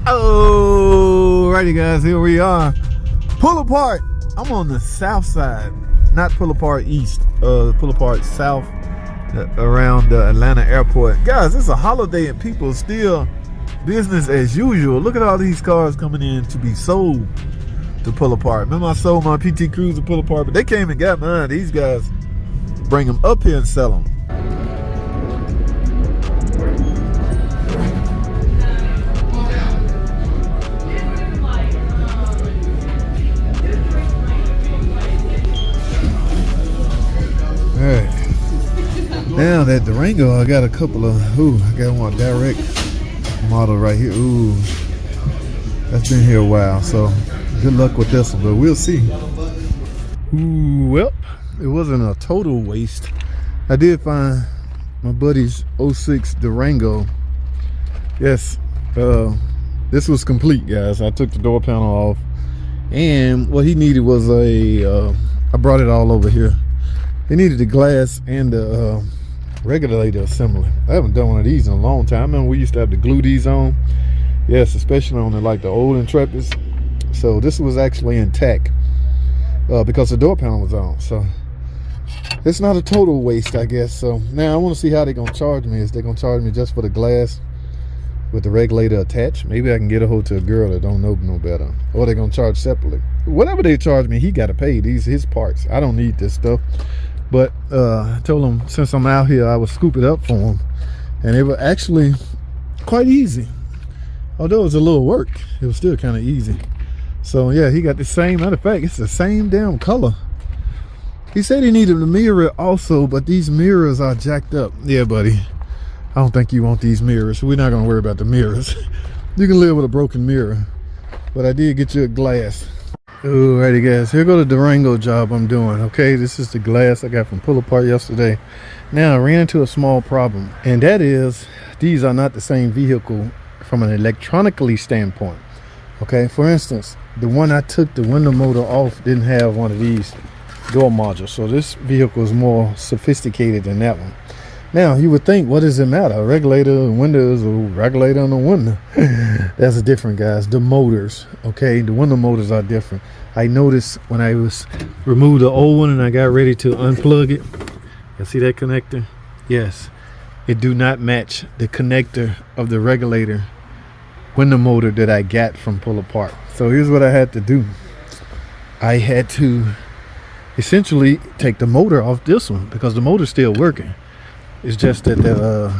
Alrighty guys, here we are. Pull apart. I'm on the south side, not pull apart east, pull apart south, around the Atlanta airport. Guys, it's a holiday and people still business as usual. Look at all these cars coming in to be sold to pull apart. Remember I sold my PT Cruiser pull apart, but they came and got mine. These guys bring them up here and sell them. Alright, now that Durango, I got a couple of, I got one direct model right here. That's been here a while, so good luck with this one, but we'll see. Well, it wasn't a total waste. I did find my buddy's 06 Durango. Yes, this was complete, guys. I took the door panel off, and what he needed was I brought it all over here. He needed the glass and the regulator assembly. I haven't done one of these in a long time. I remember we used to have to glue these on. Yes, especially on the old Intrepids. So this was actually intact because the door panel was on. So it's not a total waste, I guess. So now I want to see how they're gonna charge me. Is they gonna charge me just for the glass with the regulator attached? Maybe I can get a hold to a girl that don't know no better, or they're gonna charge separately. Whatever they charge me, he got to pay. These his parts. I don't need this stuff. But I told him since I'm out here, I would scoop it up for him, and it was actually quite easy. Although it was a little work, it was still kind of easy. So yeah, he got the same. Matter of fact, it's the same damn color. He said he needed a mirror also, but these mirrors are jacked up. Yeah, buddy, I don't think you want these mirrors. We're not gonna worry about the mirrors. You can live with a broken mirror, but I did get you a glass. Alrighty guys, here go the Durango job I'm doing. Okay, this is the glass I got from Pull Apart yesterday. Now I ran into a small problem, and that is these are not the same vehicle from an electronically standpoint. Okay, for instance, the one I took the window motor off didn't have one of these door modules, so this vehicle is more sophisticated than that one. Now you would think, what does it matter? A regulator and windows, or regulator on the window? That's different, guys. The motors, okay, the window motors are different. I noticed when I removed the old one and I got ready to unplug it. You see that connector? Yes, it do not match the connector of the regulator window motor that I got from Pull Apart. So here's what I had to do. I had to essentially take the motor off this one because the motor's still working. It's just that the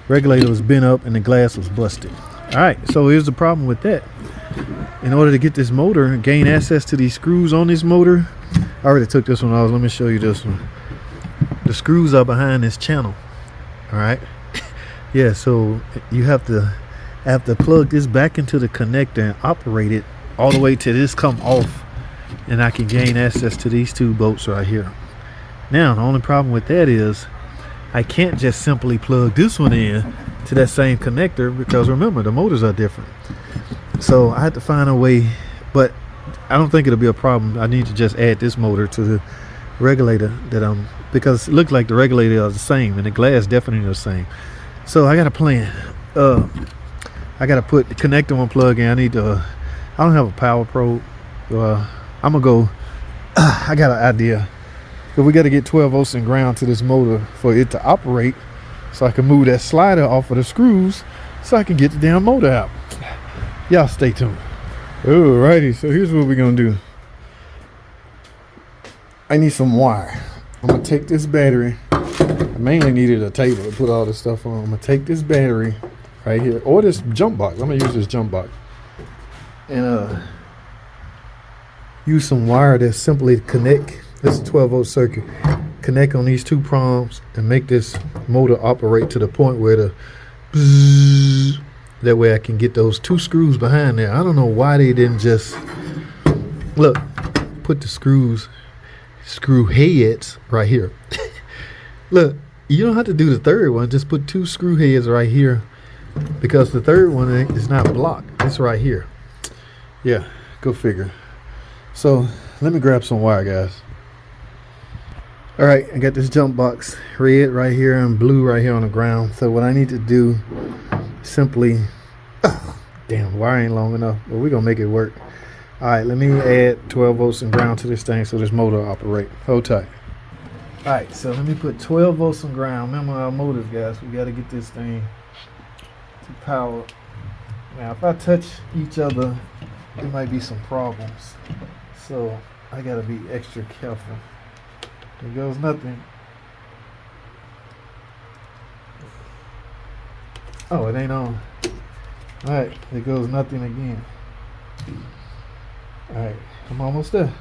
regulator was bent up and the glass was busted. All right, so here's the problem with that. In order to get this motor and gain access to these screws on this motor, I already took this one off. Let me show you this one. The screws are behind this channel. All right. Yeah, so you have to plug this back into the connector and operate it all the way till this come off, and I can gain access to these two bolts right here. Now the only problem with that is I can't just simply plug this one in to that same connector, because remember, the motors are different. So I had to find a way, but I don't think it'll be a problem. I need to just add this motor to the regulator because it looks like the regulator are the same and the glass definitely the same. So I got a plan. I got to put the connector on plug in. I don't have a power probe. I'm gonna go, I got an idea. But we got to get 12 volts and ground to this motor for it to operate, so I can move that slider off of the screws so I can get the damn motor out. Y'all stay tuned. Alrighty, so here's what we're gonna do. I need some wire. I'm gonna take this battery. I mainly needed a table to put all this stuff on. I'm gonna take this battery right here, or this jump box. I'm gonna use this jump box and use some wire that's simply connect. This is a 12 volt circuit. Connect on these two prongs and make this motor operate to the point where the bzzz, that way I can get those two screws behind there. I don't know why they didn't just put the screw heads right here. Look, you don't have to do the third one, just put two screw heads right here, because the third one is not blocked. It's right here. Yeah, go figure. So let me grab some wire, guys. All right, I got this jump box, red right here and blue right here on the ground. So what I need to do, simply Damn, the wire ain't long enough, but we're gonna make it work. All right, let me add 12 volts and ground to this thing so this motor will operate. Hold tight. All right, so let me put 12 volts and ground. Remember our motors, guys. We got to get this thing to power. Now, if I touch each other, there might be some problems. So I got to be extra careful. There goes nothing. Oh, it ain't on. All right, there goes nothing again. All right, I'm almost there.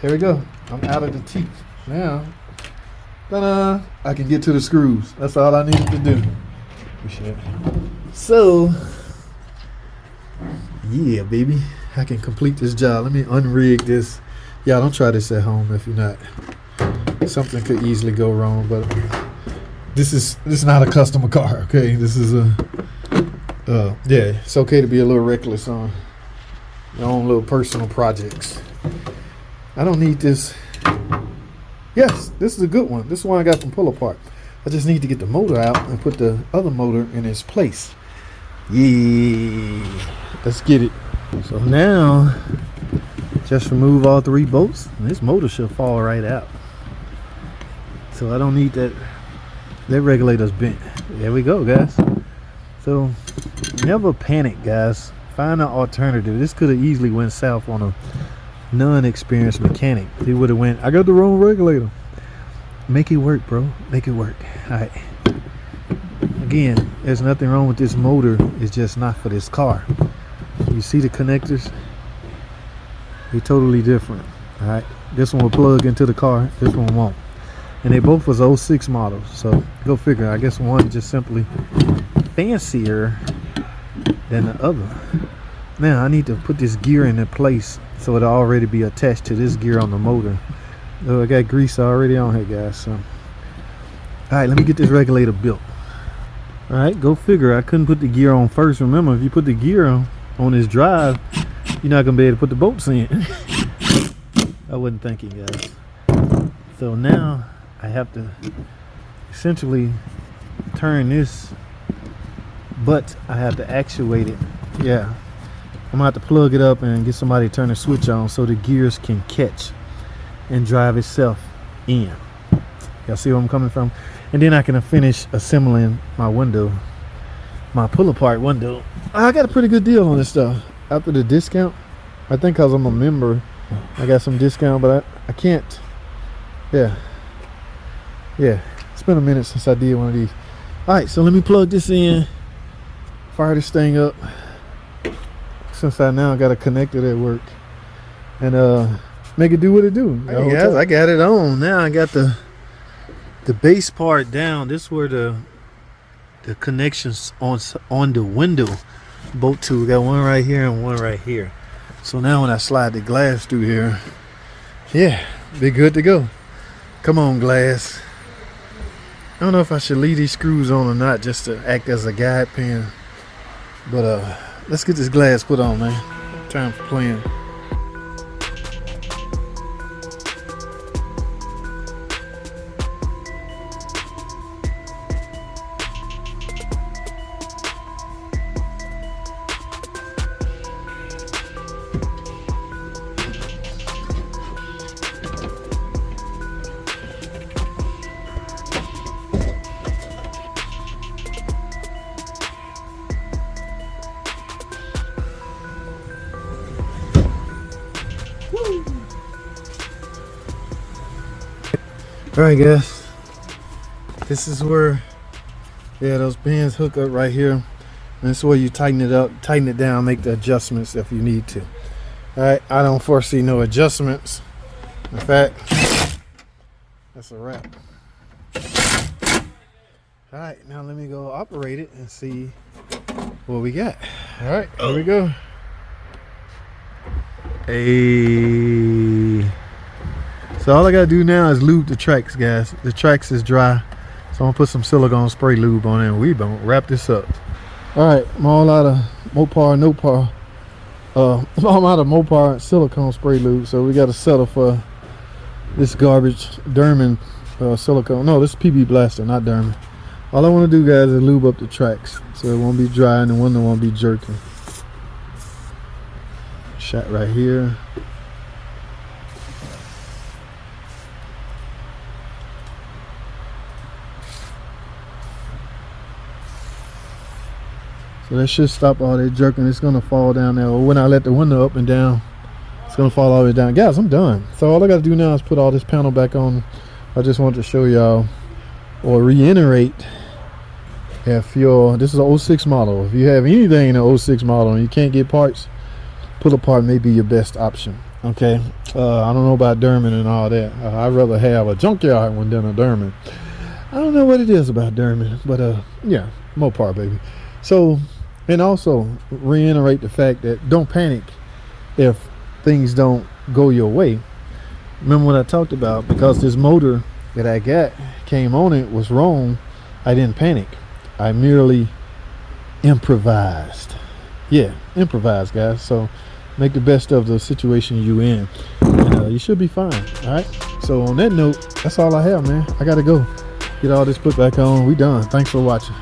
There we go. I'm out of the teeth. Now, ta-da, I can get to the screws. That's all I needed to do. So, yeah, baby. I can complete this job. Let me unrig this. Y'all don't try this at home if you're not. Something could easily go wrong, but this is not a customer car, okay? This is a yeah, it's okay to be a little reckless on your own little personal projects. I don't need this. Yes, this is a good one. This is one I got from Pull Apart. I just need to get the motor out and put the other motor in its place. Yeah, let's get it. So now, just remove all 3 bolts, and this motor should fall right out. So I don't need that. That regulator's bent. There we go, guys. So never panic, guys. Find an alternative. This could have easily went south on a non-experienced mechanic. He would have went, I got the wrong regulator. Make it work, bro. Make it work. All right. Again, there's nothing wrong with this motor. It's just not for this car. You see the connectors? They're totally different. All right. This one will plug into the car. This one won't. And they both was 06 models. So go figure. I guess one just simply fancier than the other. Now I need to put this gear into place so it'll already be attached to this gear on the motor. Oh, I got grease already on here, guys. So, all right, let me get this regulator built. All right, go figure. I couldn't put the gear on first. Remember, if you put the gear on this drive, you're not gonna be able to put the bolts in. I wasn't thinking, guys. So now I have to essentially turn this, but I have to actuate it. Yeah, I'm gonna have to plug it up and get somebody to turn the switch on so the gears can catch and drive itself in. Y'all see where I'm coming from? And then I can finish assembling my window, my pull-apart window. I got a pretty good deal on this stuff after the discount. I think because I'm a member, I got some discount, but I can't. Yeah, it's been a minute since I did one of these. All right, so let me plug this in, fire this thing up, since I now got a connector at work, and make it do what it do. Hey guys, I got it on. Now I got the base part down. This is where the connections on the window bolt to. We got one right here and one right here. So now when I slide the glass through here, yeah, be good to go. Come on, glass. I don't know if I should leave these screws on or not, just to act as a guide pin, but let's get this glass put on, man. Time for playing. Alright guys, this is where, yeah, those pins hook up right here, and this is where you tighten it up, tighten it down, make the adjustments if you need to. Alright, I don't foresee no adjustments. In fact, that's a wrap. Alright, now let me go operate it and see what we got. Alright, here we go. Hey. So all I gotta do now is lube the tracks, guys. The tracks is dry, so I'm gonna put some silicone spray lube on it and we gonna wrap this up. All right, I'm all out of Mopar, I'm out of Mopar silicone spray lube, so we gotta settle for this garbage Derman silicone. No, this is PB Blaster, not Derman. All I want to do, guys, is lube up the tracks so it won't be dry and the window won't be jerking. Shot right here. So that should stop all that jerking. It's gonna fall down there. Or when I let the window up and down, it's gonna fall all the way down. Guys, I'm done. So all I gotta do now is put all this panel back on. I just wanted to show y'all or reiterate, if you're, this is an 06 model. If you have anything in an 06 model and you can't get parts, pull apart may be your best option. Okay, I don't know about Derman and all that. I'd rather have a junkyard one than a Derman. I don't know what it is about Derman, but yeah, Mopar, baby. So, and also reiterate the fact that don't panic if things don't go your way. Remember what I talked about, because this motor that I got came on it was wrong. I didn't panic. I merely improvised. Yeah, improvise, guys. So make the best of the situation you in, and you should be fine. All right, so on that note, that's all I have, man. I gotta go get all this put back on. We done. Thanks for watching.